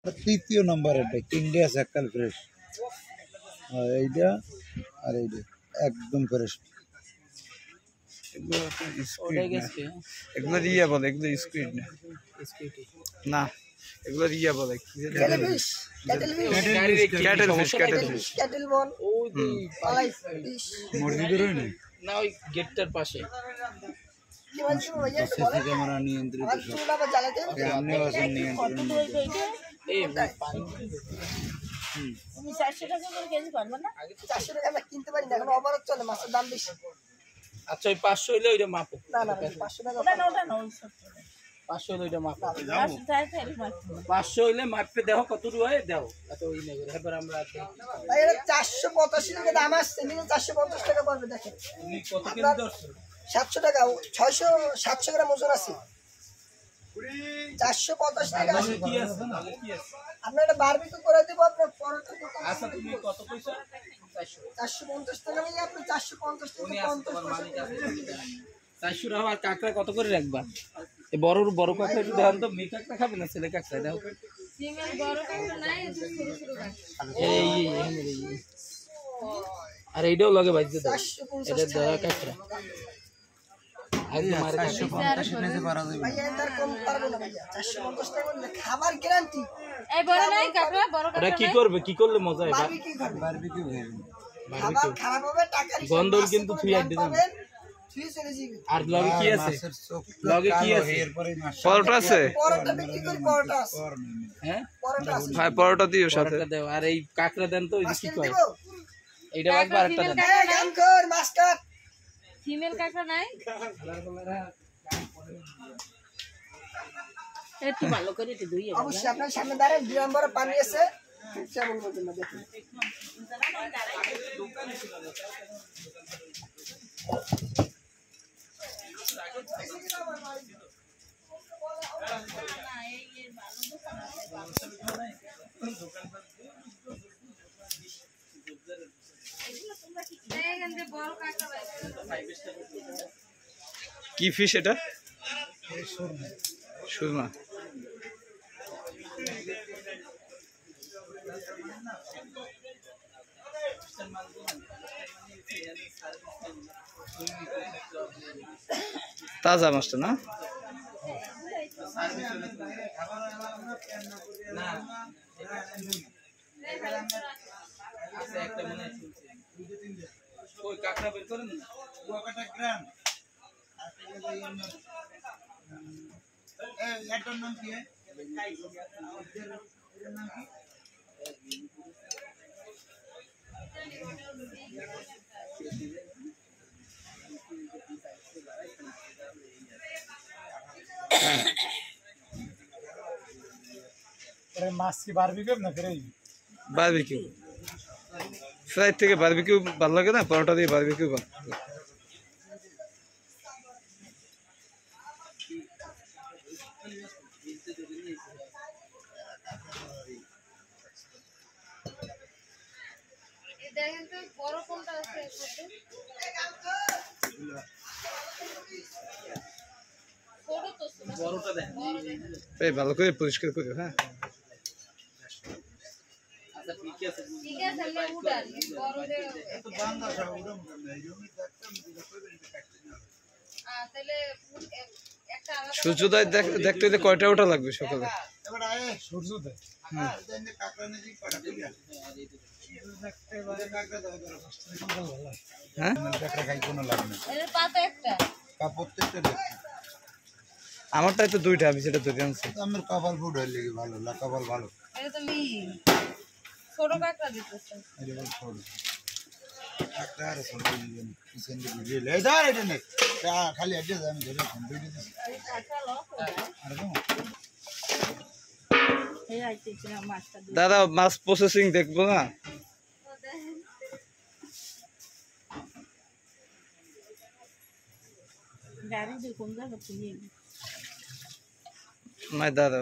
তৃতীয় নাম্বার এটা India সাক্কাল fresh. এইটা আর এইটা একদম ফ্রেশ। এগুলো রিয়া বলে, এগুলো স্কুইড না, না এগুলো রিয়া বলে। না ওই গেটটার পাশে ক্যামেরা নিয়ন্ত্রিত তুমি 400 টাকা করে কেজি পারবে না? 400 টাকা আমরা কিনতে পারি না, এখন অফার চলে, মাছের দাম বেশি। আচ্ছা ওই 500 হইলে ওইটা মাপো। না না 500 টাকা ওটা না, ওটা না, 500 হইলে ওইটা মাপো। 500 হইলে মাপে দেখো কত রুয়ায় দাও, এত ওই নেই। এবার আমরা ভাই এটা 485 টাকা দাম আসছে, নিলে 450 টাকা পড়বে। দেখেন তুমি কত কেজি ধরছো? 700 টাকা, 700 গ্রাম ওজন আছে। 485 টাকা আছে। কি আছে নালে কি আছে? আপনার এটা বারবিকিউ করে দেব, আপনার পরোটা দোকান। আচ্ছা তুমি কত কইছো? 450 টাকা নিলে আপনি 450 টাকা 50 পয়সা। 400 টাকা। আর কাঁকড়া কত করে রাখবা? এই বড় বড় কাঁকড়া একটু দেখান তো। মেয়ে কাঁকড়া খাবে না ছেলে কাঁকড়া দাও? সিমের বড় কাঁকড়া নাই, ছোট ছোট কাঁকড়া। এই আর এইটাও লাগে বাইতে দাও। এটা ধরা কাঁকড়া একদম মারে 450 নিতে পারা যাবে। ভাইয়া এটার কম পারবো না ভাইয়া। 450 টাকা নিলে খাবার গ্যারান্টি। এই বড় নাই কাঁকড়া, বড় এটা কাঁকড়া কি করবে? কি করলে মজা হয়? বারবিকিউ করবে। বারবিকিউ খাবেন। খাবার খারাপ হবে, টাকা গন্ধর কিন্তু থুই আড্ডি দাও। থুই চলে যাবে। আর লগে কি আছে? মাছের চোখ লগে কি আছে? এরপরে মাছ পরোটা আছে? পরোটা বিক্রি করি, পরোটা আছে। হ্যাঁ পরোটা আছে। ভাই পরোটা দিও সাথে। পরোটা দাও। আর এই কাঁকড়া দেন তো। ওই যে কি মাছ কয় দিব? এইটা একবার আরেকটা দেন। এই গান কর, মাছ কাট। সিমের কাঁকড়া নাই? একটু ভালো করে একটু ধুইয়ে দাও। অবশ্যই আপনার সামনে দাঁড়ান, 2 নম্বরে পানি আছে। কেমন মতো না দেখুন। কি ফিশ এটা? সুরমা। তাজা মাছটা না? ওই কাঁকড়া বের করেন না। কুয়াকাটা গ্রাম। এটার নাম কি? মাছ কি বারবিকিউ না ফ্রাই? বারবিকিউ। ফ্রাই থেকে বারবিকিউ ভালো লাগে না? পরোটা দিয়ে বারবিকিউ ভালো লাগে। দেখেন তো বড় কোনটা আছে? বড়টা দেন। এই ভালো করে পরিষ্কার করো। হ্যাঁ আচ্ছা ঠিক আছে। ঠিক আছে, আমরা উঠান বড় দে। এত বান্দা সব উড়ম না, এই জমি দেখতাম দিলে কইবেন কাটতে না। তাহলে একটা আলাদা সূর্যোদয় দেখতে হলে কয়টা ওটা লাগবে সকালে? এবার আয় সূর্যোদয়। হ্যাঁ দেন কাকড়া নেজি পাড়া কইয়া। এবারে কাকড়া দাও করে হ্যাঁ কাকড়া খাই কোনো লাভ নেই। এর পাতা একটা। প্রত্যেকটা দেখতে আমারটাই তো দুইটা, আমি সেটা ধরে আনছি। আমার কপাল ফুড হইলে কি ভালো, কপাল ভালো। এটা তো মি ছোট কাঁকড়া দিতেছে। এটা বল ছোট কাকড়া আর ছোট দিবেন কিচেন দিয়ে দিলে এই ধর এটা নে খালি অ্যাড্রেস আমি ধরে ফোন দিয়ে দিছি। আর কেমন এই আইতেছে মাছটা দিয়ে। দাদা মাছ প্রসেসিং দেখবো না? গাড়ি দিয়ে কোন জায়গা থেকে? নাই দাদা।